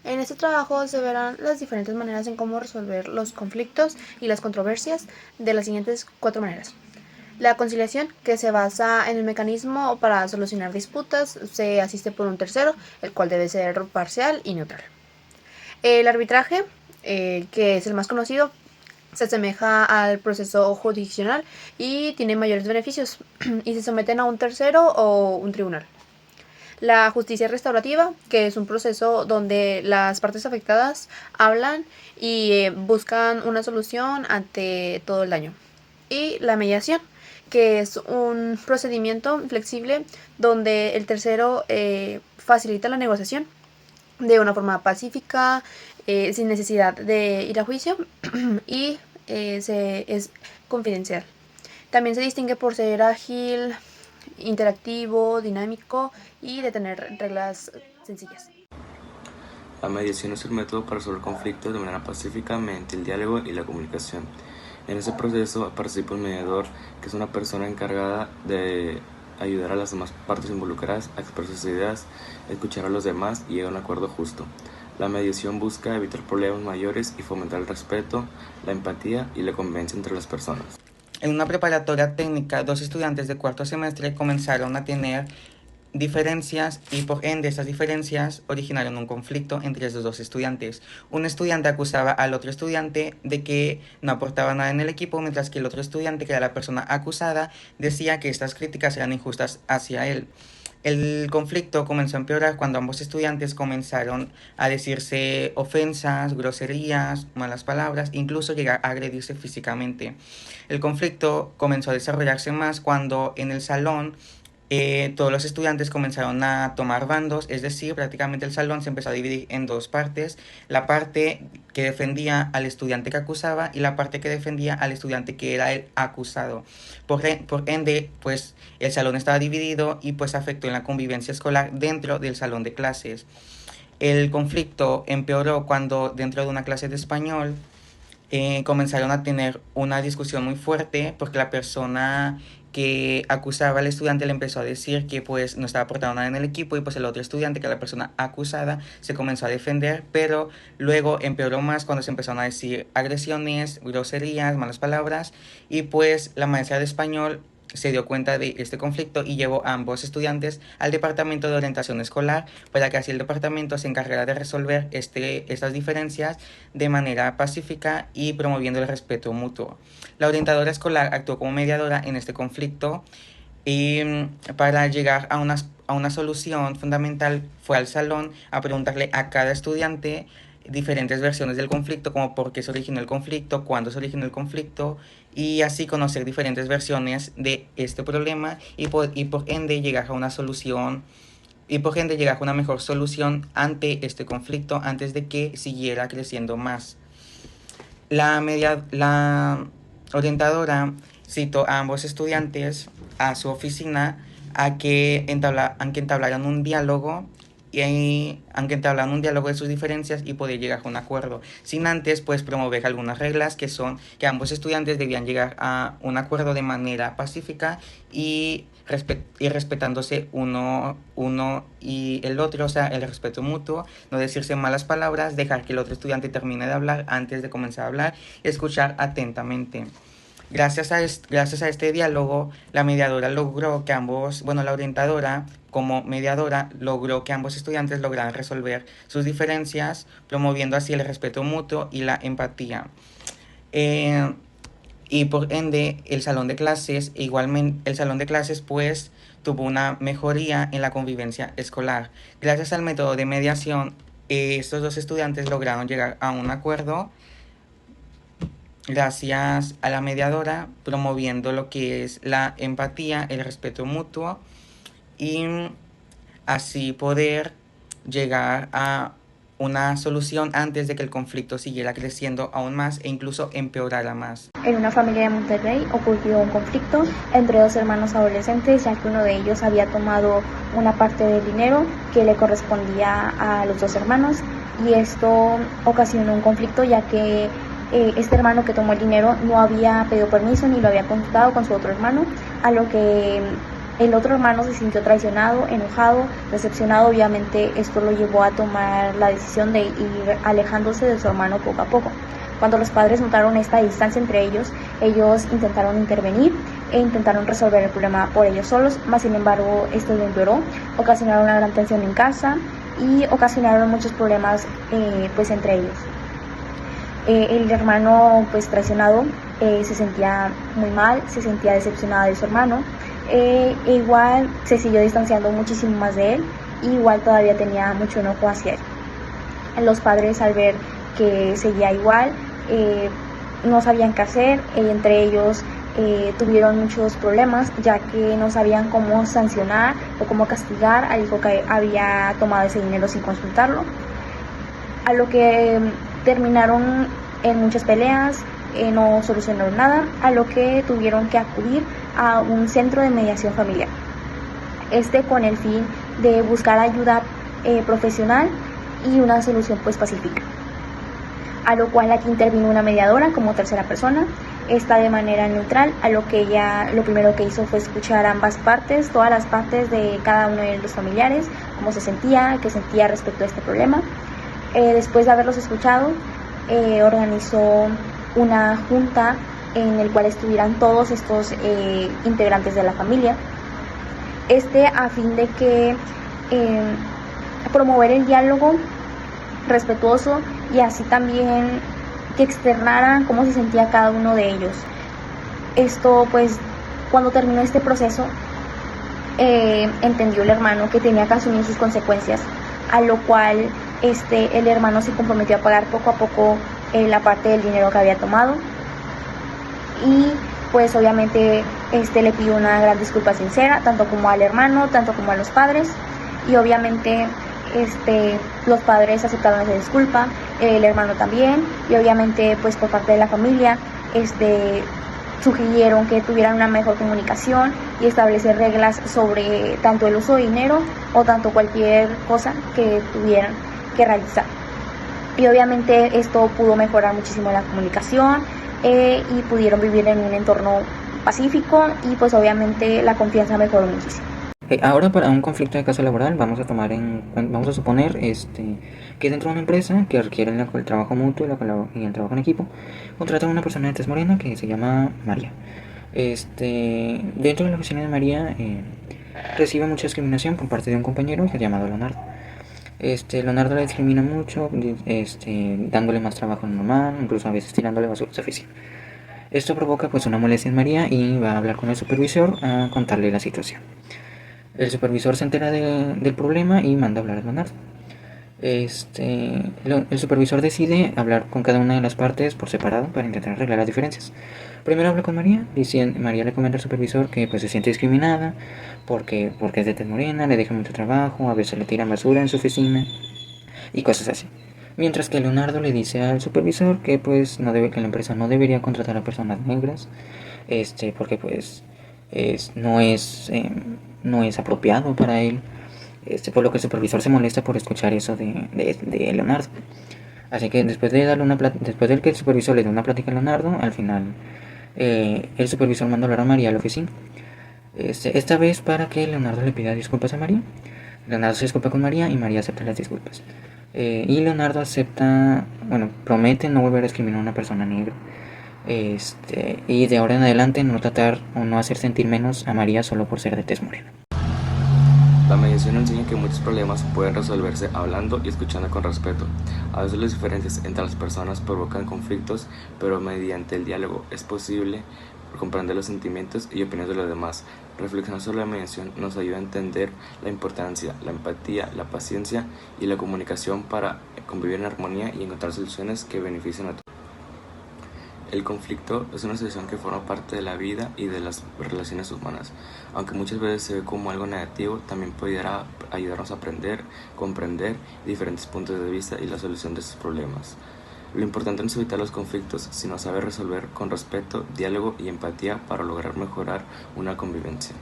En este trabajo se verán las diferentes maneras en cómo resolver los conflictos y las controversias de las siguientes 4 maneras. La conciliación, que se basa en el mecanismo para solucionar disputas, se asiste por un tercero, el cual debe ser parcial y neutral. El arbitraje, que es el más conocido, se asemeja al proceso jurisdiccional y tiene mayores beneficios y se someten a un tercero o un tribunal. La justicia restaurativa, que es un proceso donde las partes afectadas hablan y buscan una solución ante todo el daño. Y la mediación, que es un procedimiento flexible donde el tercero facilita la negociación de una forma pacífica, sin necesidad de ir a juicio y es confidencial. También se distingue por ser ágil, interactivo, dinámico y de tener reglas sencillas. La mediación es el método para resolver conflictos de manera pacífica mediante el diálogo y la comunicación. En ese proceso participa un mediador, que es una persona encargada de ayudar a las demás partes involucradas a expresar sus ideas, escuchar a los demás y llegar a un acuerdo justo. La mediación busca evitar problemas mayores y fomentar el respeto, la empatía y la convivencia entre las personas. En una preparatoria técnica, 2 estudiantes de cuarto semestre comenzaron a tener diferencias y por ende esas diferencias originaron un conflicto entre esos 2 estudiantes. Un estudiante acusaba al otro estudiante de que no aportaba nada en el equipo, mientras que el otro estudiante, que era la persona acusada, decía que estas críticas eran injustas hacia él. El conflicto comenzó a empeorar cuando ambos estudiantes comenzaron a decirse ofensas, groserías, malas palabras, incluso llegar a agredirse físicamente. El conflicto comenzó a desarrollarse más cuando en el salón todos los estudiantes comenzaron a tomar bandos, es decir, prácticamente el salón se empezó a dividir en 2 partes, la parte que defendía al estudiante que acusaba y la parte que defendía al estudiante que era el acusado. Por ende, pues el salón estaba dividido y pues afectó en la convivencia escolar dentro del salón de clases. El conflicto empeoró cuando dentro de una clase de español comenzaron a tener una discusión muy fuerte porque la persona que acusaba al estudiante le empezó a decir que pues no estaba aportando nada en el equipo y pues el otro estudiante, que era la persona acusada, se comenzó a defender, pero luego empeoró más cuando se empezaron a decir agresiones, groserías, malas palabras y pues la maestra de español se dio cuenta de este conflicto y llevó a ambos estudiantes al departamento de orientación escolar para que así el departamento se encargara de resolver estas diferencias de manera pacífica y promoviendo el respeto mutuo. La orientadora escolar actuó como mediadora en este conflicto y para llegar a una solución fundamental fue al salón a preguntarle a cada estudiante diferentes versiones del conflicto, como por qué se originó el conflicto, cuándo se originó el conflicto, y así conocer diferentes versiones de este problema y por ende llegar a una solución y por ende llegar a una mejor solución ante este conflicto antes de que siguiera creciendo más. La orientadora citó a ambos estudiantes a su oficina a que entablaran un diálogo aunque entablaran un diálogo de sus diferencias y poder llegar a un acuerdo, sin antes pues promover algunas reglas que son que ambos estudiantes debían llegar a un acuerdo de manera pacífica y respetándose uno y el otro, o sea, el respeto mutuo, no decirse malas palabras, dejar que el otro estudiante termine de hablar antes de comenzar a hablar y escuchar atentamente. Gracias a este diálogo, la mediadora logró que la orientadora como mediadora logró que ambos estudiantes lograran resolver sus diferencias, promoviendo así el respeto mutuo y la empatía. Y por ende, el salón de clases pues tuvo una mejoría en la convivencia escolar. Gracias al método de mediación, estos 2 estudiantes lograron llegar a un acuerdo gracias a la mediadora, promoviendo lo que es la empatía, el respeto mutuo y así poder llegar a una solución antes de que el conflicto siguiera creciendo aún más e incluso empeorara más. En una familia de Monterrey ocurrió un conflicto entre 2 hermanos adolescentes, ya que uno de ellos había tomado una parte del dinero que le correspondía a los 2 hermanos y esto ocasionó un conflicto, ya que este hermano que tomó el dinero no había pedido permiso ni lo había consultado con su otro hermano, a lo que El otro hermano se sintió traicionado, enojado, decepcionado. Obviamente esto lo llevó a tomar la decisión de ir alejándose de su hermano poco a poco. Cuando los padres notaron esta distancia entre ellos intentaron intervenir e intentaron resolver el problema por ellos solos, mas sin embargo esto lo empeoró, ocasionaron una gran tensión en casa y ocasionaron muchos problemas pues entre ellos. El hermano pues traicionado se sentía muy mal, se sentía decepcionada de su hermano, igual se siguió distanciando muchísimo más de él, y igual todavía tenía mucho enojo hacia él. Los padres, al ver que seguía igual, no sabían qué hacer, entre ellos tuvieron muchos problemas, ya que no sabían cómo sancionar o cómo castigar al hijo que había tomado ese dinero sin consultarlo, a lo que terminaron en muchas peleas, no solucionaron nada, a lo que tuvieron que acudir a un centro de mediación familiar, con el fin de buscar ayuda profesional y una solución pues pacífica, a lo cual aquí intervino una mediadora como tercera persona, de manera neutral, a lo que ella lo primero que hizo fue escuchar ambas partes, todas las partes de cada uno de los familiares, cómo se sentía, qué sentía respecto a este problema. Después de haberlos escuchado, organizó una junta en el cual estuvieran todos estos integrantes de la familia, a fin de que promover el diálogo respetuoso y así también que externaran cómo se sentía cada uno de ellos. Pues cuando terminó este proceso, entendió el hermano que tenía que asumir sus consecuencias, a lo cual el hermano se comprometió a pagar poco a poco la parte del dinero que había tomado, y pues obviamente le pidió una gran disculpa sincera, tanto como al hermano, tanto como a los padres, y obviamente los padres aceptaron esa disculpa, el hermano también, y obviamente pues por parte de la familia sugirieron que tuvieran una mejor comunicación y establecer reglas sobre tanto el uso de dinero o tanto cualquier cosa que tuvieran que realizar. Y obviamente esto pudo mejorar muchísimo la comunicación y pudieron vivir en un entorno pacífico, y pues obviamente la confianza mejoró muchísimo. Ahora, para un conflicto de caso laboral vamos a suponer que dentro de una empresa que requiere el trabajo mutuo y el trabajo en equipo, contratan a una persona de tez morena que se llama María. Dentro de la oficina de María recibe mucha discriminación por parte de un compañero llamado Leonardo. Leonardo la discrimina mucho, dándole más trabajo normal, incluso a veces tirándole basura a su oficina. Esto provoca pues una molestia en María y va a hablar con el supervisor a contarle la situación. El supervisor se entera del problema y manda a hablar a Leonardo. El supervisor decide hablar con cada una de las partes por separado para intentar arreglar las diferencias. Primero habla con María, María le comenta al supervisor que pues se siente discriminada porque es de tez morena, le deja mucho trabajo, a veces le tiran basura en su oficina y cosas así. Mientras que Leonardo le dice al supervisor que pues que la empresa no debería contratar a personas negras, porque pues no es apropiado para él, por lo que el supervisor se molesta por escuchar eso de Leonardo. Así que después de que el supervisor le dé una plática a Leonardo, al final el supervisor manda a hablar a María a la oficina, esta vez para que Leonardo le pida disculpas a María. Leonardo se disculpa con María y María acepta las disculpas, y Leonardo promete no volver a discriminar a una persona negra, y de ahora en adelante no tratar o no hacer sentir menos a María solo por ser de tez morena. La mediación enseña que muchos problemas pueden resolverse hablando y escuchando con respeto. A veces las diferencias entre las personas provocan conflictos, pero mediante el diálogo es posible comprender los sentimientos y opiniones de los demás. Reflexionar sobre la mediación nos ayuda a entender la importancia, la empatía, la paciencia y la comunicación para convivir en armonía y encontrar soluciones que beneficien a todos. El conflicto es una situación que forma parte de la vida y de las relaciones humanas. Aunque muchas veces se ve como algo negativo, también pudiera ayudarnos a aprender, comprender diferentes puntos de vista y la solución de estos problemas. Lo importante no es evitar los conflictos, sino saber resolver con respeto, diálogo y empatía para lograr mejorar una convivencia.